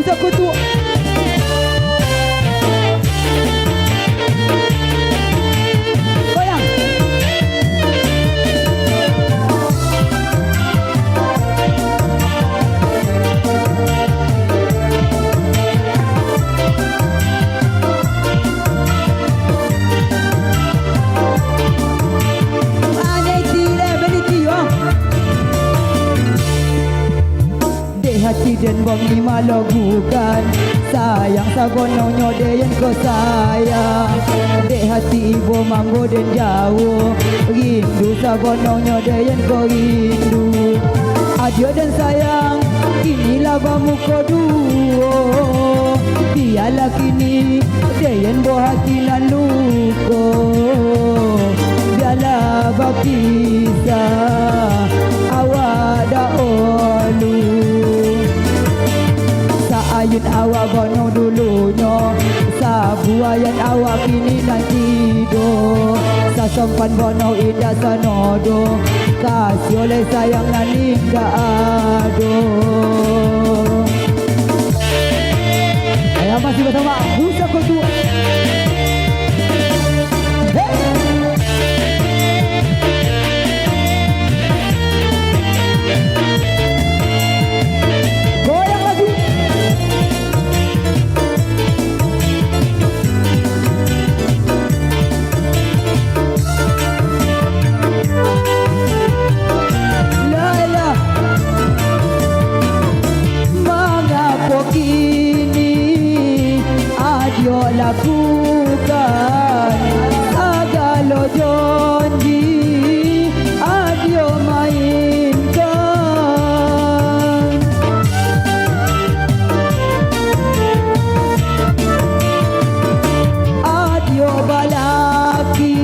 Musa kutu. Goyang. Hati dan wangi malagukan sayang sagononyo de yang kau sayang dek hati ibu mambo dan jauh rindu sagononyo de yang kau rindu adio dan sayang inilah bamuko duo biarlah kini de yang bo hati laluko biarlah bakisah awak dah olu ayun awak bono dulunya sabuayan awak kini nanti do sasompan bono indah sanodo kasih oleh sayang nani gak ado. Ayah masih bersama Musa Kutu. Lakukan segala janji adio mainkan adio balaki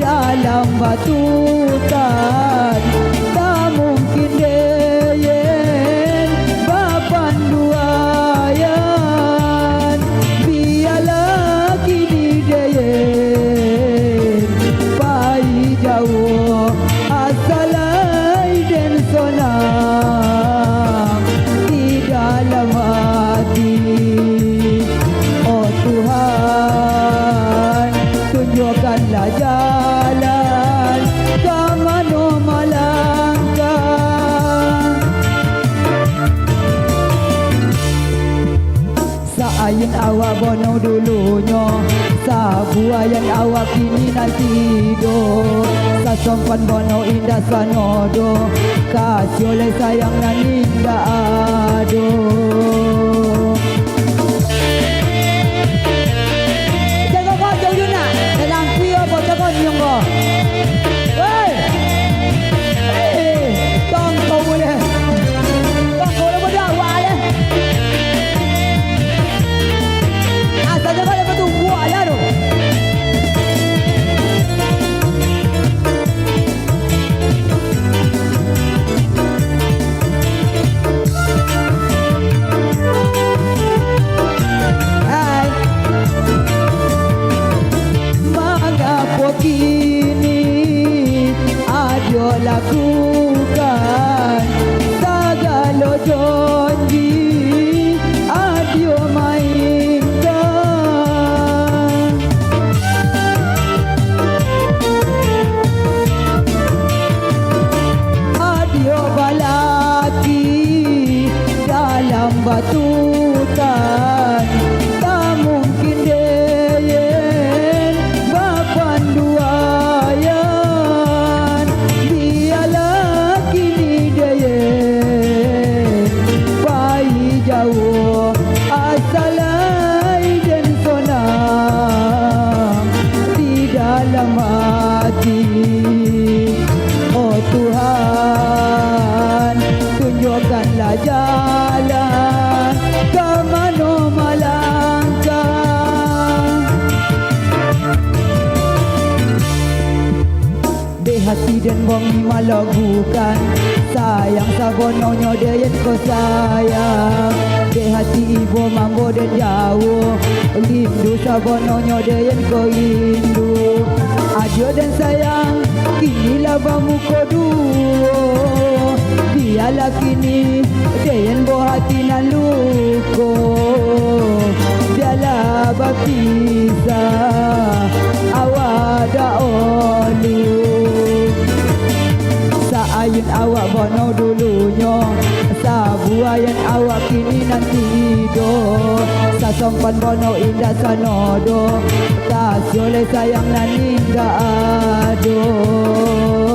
dalam batutan tak mungkin deyen bapan duayan biarlah kini deyen pai jauh asalai dan sonam di dalam hati. Oh Tuhan, tunjukkanlah jalan ke mana melangkah. Saayun awak bono dulunya sabuayan awak kini nanti do sasompan bono indah sanodo kasih oleh sayang nani gak ado. Jaga kau jauh juna dalam kuih apa jaga nyong kau. Tong kau boleh berdakwah leh. Asal jaga lepas tu buat lah tu. Hai, mengapa kini adio lakukan segala janji adio mainkan adio balaki dalam batutan tak mungkin deyen bapan duayan biarlah kini deyen pai jauh asalai dan sonam di dalam hati. Oh Tuhan, tunjukkanlah jalan ke mana melangkah. Dek hati dan wangi malagukan sayang sagononyo de yang kau sayang dek hati ibu mambo dan jauh rindu sagononyo de yang kau rindu adio dan sayang inilah bamuko duo biarlah kini deyen bo hati lalu salah berpisah awak dah olu. Saayun awak bono dulunya, sabuayan awak kini nanti do. Sasompan bono indah sanodo, tak boleh sayang nan indah ado.